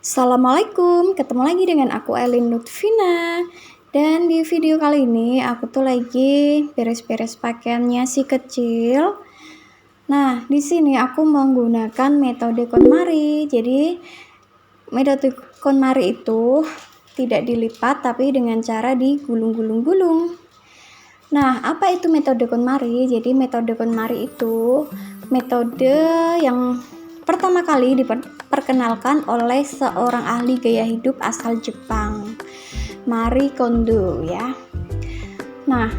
Assalamualaikum, ketemu lagi dengan aku Elin Lutfina. Dan di video kali ini aku tuh lagi beres-beres pakaiannya si kecil. Nah, di sini aku menggunakan metode KonMari. Jadi metode KonMari itu tidak dilipat tapi dengan cara digulung-gulung-gulung. Nah, apa itu metode KonMari? Jadi metode KonMari itu metode yang pertama kali diperkenalkan oleh seorang ahli gaya hidup asal Jepang, Marie Kondo ya. Nah,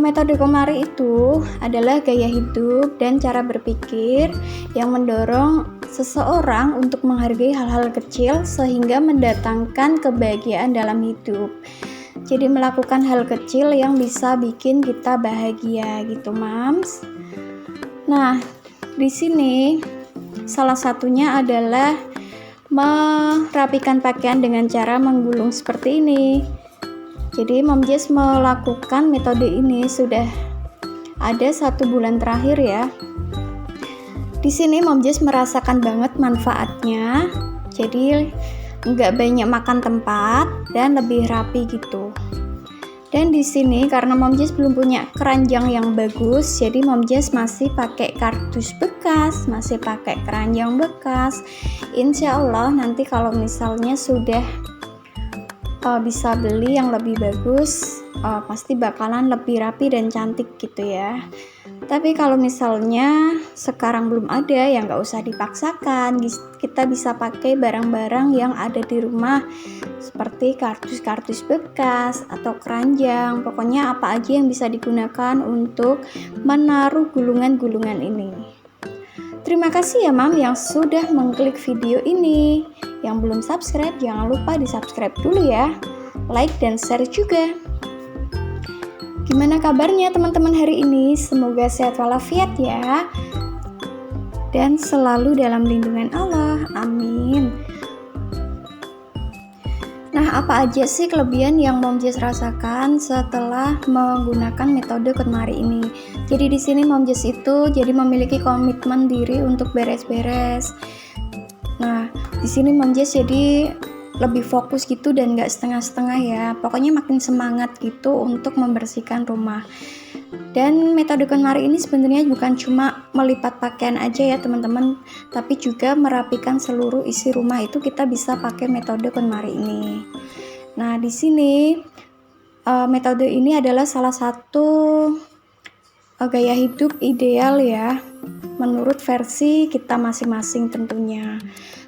metode KonMari itu adalah gaya hidup dan cara berpikir yang mendorong seseorang untuk menghargai hal-hal kecil sehingga mendatangkan kebahagiaan dalam hidup. Jadi melakukan hal kecil yang bisa bikin kita bahagia gitu, Mams. Nah, di sini salah satunya adalah merapikan pakaian dengan cara menggulung seperti ini. Jadi Mom Jess melakukan metode ini sudah ada 1 bulan terakhir ya. Di sini Mom Jess merasakan banget manfaatnya. Jadi nggak banyak makan tempat dan lebih rapi gitu. Dan di sini karena Mom Jess belum punya keranjang yang bagus, jadi Mom Jess masih pakai kardus bekas, masih pakai keranjang bekas. Insya Allah nanti kalau misalnya sudah bisa beli yang lebih bagus, pasti bakalan lebih rapi dan cantik gitu ya. Tapi kalau misalnya sekarang belum ada, ya nggak usah dipaksakan. Kita bisa pakai barang-barang yang ada di rumah seperti kardus-kardus bekas atau keranjang. Pokoknya apa aja yang bisa digunakan untuk menaruh gulungan-gulungan ini. Terima kasih ya Mam yang sudah mengklik video ini. Yang belum subscribe jangan lupa di subscribe dulu ya. Like dan share juga. Gimana kabarnya teman-teman hari ini? Semoga sehat walafiat ya. Dan selalu dalam lindungan Allah. Amin. Nah, apa aja sih kelebihan yang Mom Jess rasakan setelah menggunakan metode KonMari ini? Jadi di sini Mom Jess itu jadi memiliki komitmen diri untuk beres-beres. Nah, di sini Mom Jess jadi lebih fokus gitu dan gak setengah-setengah ya. Pokoknya makin semangat gitu untuk membersihkan rumah. Dan metode KonMari ini sebenarnya bukan cuma melipat pakaian aja ya teman-teman, tapi juga merapikan seluruh isi rumah itu kita bisa pakai metode KonMari ini. Nah, di sini metode ini adalah salah satu gaya hidup ideal ya, menurut versi kita masing-masing tentunya.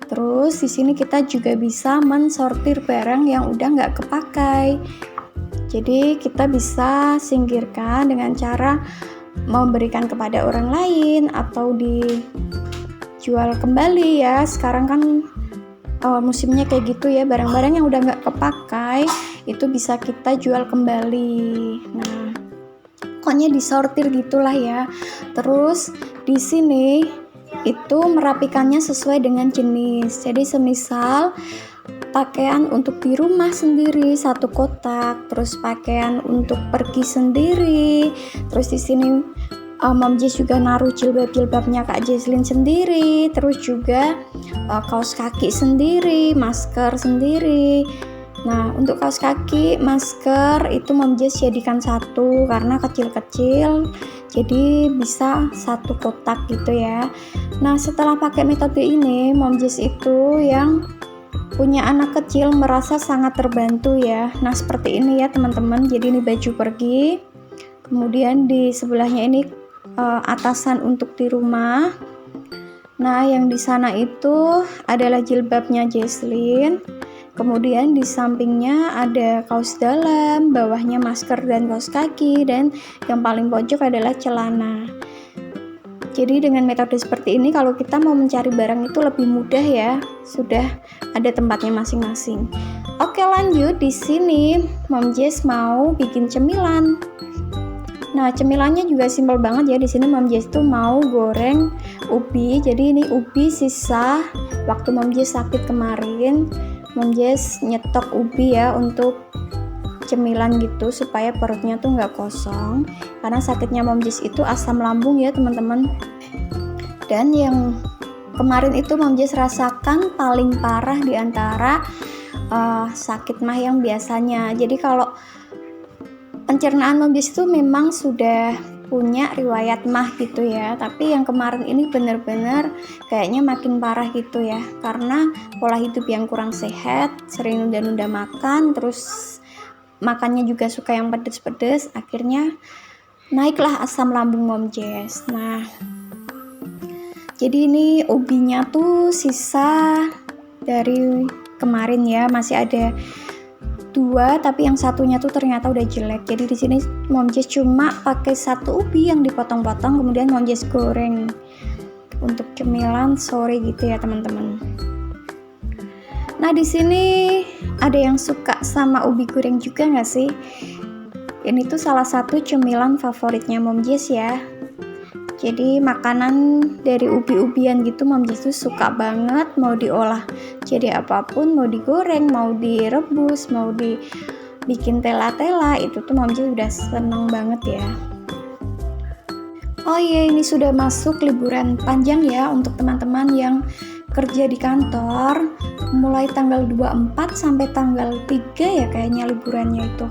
Terus di sini kita juga bisa mensortir barang yang udah nggak kepakai. Jadi kita bisa singkirkan dengan cara memberikan kepada orang lain atau dijual kembali ya. Sekarang kan musimnya kayak gitu ya, barang-barang yang udah nggak kepakai itu bisa kita jual kembali. Nah, pokoknya disortir gitulah ya. Terus di sini itu merapikannya sesuai dengan jenis. Jadi semisal pakaian untuk di rumah sendiri 1 kotak, terus pakaian untuk pergi sendiri, terus di sini Mom Jess juga naruh jilbab-jilbabnya Kak Jesslyn sendiri, terus juga kaos kaki sendiri, masker sendiri. Nah, untuk kaos kaki, masker itu Mom Jess jadikan 1 karena kecil-kecil, jadi bisa 1 kotak gitu ya. Nah, setelah pakai metode ini, Mom Jess itu yang punya anak kecil merasa sangat terbantu ya. Nah, seperti ini ya teman-teman. Jadi ini baju pergi, kemudian di sebelahnya ini atasan untuk di rumah. Nah, yang di sana itu adalah jilbabnya Jesslyn. Kemudian di sampingnya ada kaos dalam, bawahnya masker dan kaos kaki, dan yang paling pojok adalah celana. Jadi dengan metode seperti ini kalau kita mau mencari barang itu lebih mudah ya, sudah ada tempatnya masing-masing. Oke, lanjut. Di sini Mom Jess mau bikin cemilan. Nah, cemilannya juga simpel banget ya. Di sini Mom Jess tuh mau goreng ubi. Jadi ini ubi sisa waktu Mom Jess sakit kemarin. Mom Jess nyetok ubi ya untuk cemilan gitu supaya perutnya tuh nggak kosong, karena sakitnya Mom Jess itu asam lambung ya teman-teman. Dan yang kemarin itu Mom Jess rasakan paling parah di antara sakit mah yang biasanya. Jadi kalau pencernaan Mom Jess itu memang sudah punya riwayat mah gitu ya, tapi yang kemarin ini bener-bener kayaknya makin parah gitu ya, karena pola hidup yang kurang sehat, sering nunda-nunda makan, terus makannya juga suka yang pedes-pedes, akhirnya naiklah asam lambung Mom Jess. Nah, jadi ini ubinya tuh sisa dari kemarin ya, masih ada 2, tapi yang satunya tuh ternyata udah jelek. Jadi di sini Mom Jess cuma pakai 1 ubi yang dipotong-potong, kemudian Mom Jess goreng untuk cemilan sore gitu ya teman-teman. Nah di sini ada yang suka sama ubi goreng juga nggak sih? Ini tuh salah satu cemilan favoritnya Mom Jess ya. Jadi makanan dari ubi-ubian gitu Mom Jess tuh suka banget, mau diolah jadi apapun, mau digoreng, mau direbus, mau dibikin tela-tela, itu tuh Mom Jess udah seneng banget ya. Oh iya, ini sudah masuk liburan panjang ya untuk teman-teman yang kerja di kantor, mulai tanggal 24 sampai tanggal 3 ya kayaknya liburannya itu.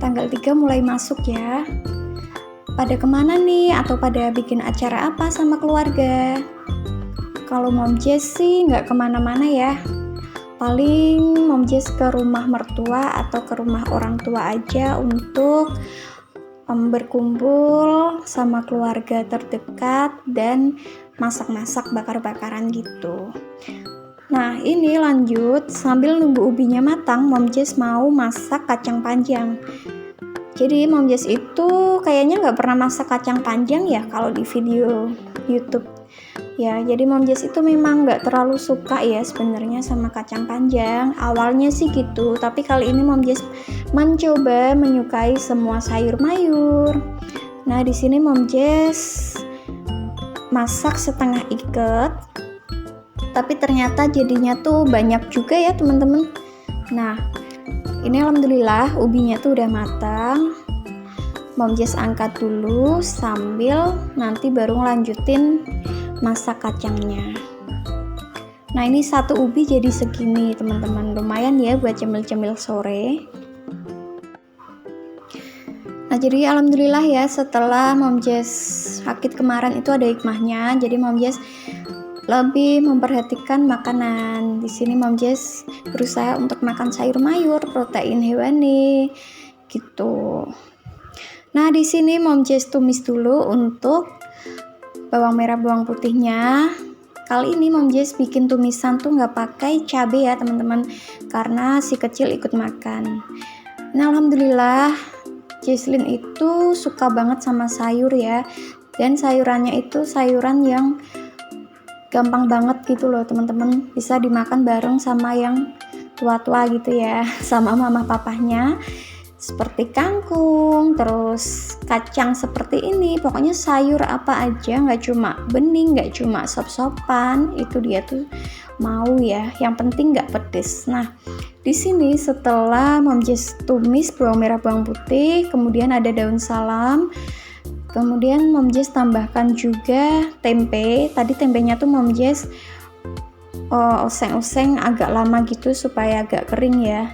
Tanggal 3 mulai masuk ya. Pada kemana nih, atau pada bikin acara apa sama keluarga? Kalau Mom Jess sih nggak kemana-mana ya, paling Mom Jess ke rumah mertua atau ke rumah orang tua aja untuk berkumpul sama keluarga terdekat dan masak-masak bakar-bakaran gitu. Nah ini lanjut, sambil nunggu ubinya matang, Mom Jess mau masak kacang panjang. Jadi Mom Jess itu kayaknya nggak pernah masak kacang panjang ya kalau di video YouTube ya. Jadi Mom Jess itu memang nggak terlalu suka ya sebenarnya sama kacang panjang. Awalnya sih gitu, tapi kali ini Mom Jess mencoba menyukai semua sayur mayur. Nah di sini Mom Jess masak setengah ikat, tapi ternyata jadinya tuh banyak juga ya teman-teman. Nah ini alhamdulillah ubinya tuh udah matang. Mom Jess angkat dulu sambil nanti baru lanjutin masak kacangnya. Nah ini 1 ubi jadi segini teman-teman, lumayan ya buat cemil-cemil sore. Nah jadi alhamdulillah ya, setelah Mom Jess sakit kemarin itu ada hikmahnya. Jadi Mom Jess lebih memperhatikan makanan. Di sini Mom Jess berusaha untuk makan sayur mayur, protein hewani gitu. Nah, di sini Mom Jess tumis dulu untuk bawang merah, bawang putihnya. Kali ini Mom Jess bikin tumisan tuh nggak pakai cabai ya, teman-teman, karena si kecil ikut makan. Nah, alhamdulillah Jesslyn itu suka banget sama sayur ya. Dan sayurannya itu sayuran yang gampang banget gitu loh teman-teman, bisa dimakan bareng sama yang tua-tua gitu ya, sama mama papahnya, seperti kangkung, terus kacang seperti ini. Pokoknya sayur apa aja, nggak cuma bening, nggak cuma sop-sopan, itu dia tuh mau ya, yang penting nggak pedes. Nah di sini setelah Mom Jess tumis bawang merah bawang putih, kemudian ada daun salam. Kemudian Mom Jess tambahkan juga tempe. Tadi tempenya tuh Mom Jess oseng-oseng agak lama gitu supaya agak kering ya.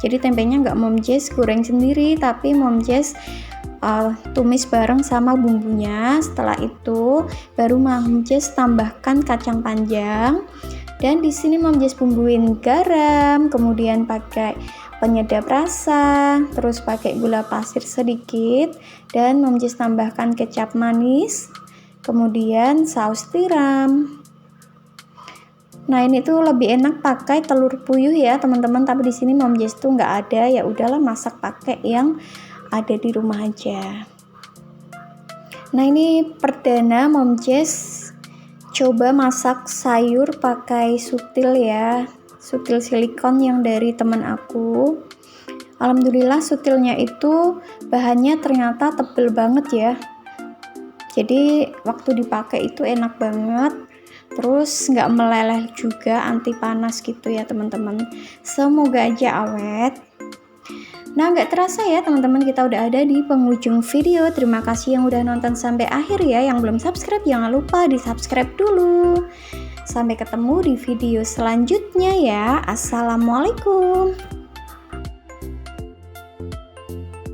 Jadi tempenya nggak Mom Jess goreng sendiri, tapi Mom Jess tumis bareng sama bumbunya. Setelah itu baru Mom Jess tambahkan kacang panjang. Dan di sini Mom Jess bumbuin garam, kemudian pakai penyedap rasa, terus pakai gula pasir sedikit, dan Mom Jess tambahkan kecap manis, kemudian saus tiram. Nah ini tuh lebih enak pakai telur puyuh ya teman-teman, tapi di sini Mom Jess tuh nggak ada, ya udahlah masak pakai yang ada di rumah aja. Nah ini perdana Mom Jess coba masak sayur pakai sutil ya, sutil silikon yang dari teman aku. Alhamdulillah sutilnya itu bahannya ternyata tebel banget ya, jadi waktu dipakai itu enak banget, terus nggak meleleh juga, anti panas gitu ya teman-teman. Semoga aja awet. Nah nggak terasa ya teman-teman, kita udah ada di penghujung video. Terima kasih yang udah nonton sampai akhir ya. Yang belum subscribe jangan lupa di subscribe dulu. Sampai ketemu di video selanjutnya ya. Assalamualaikum.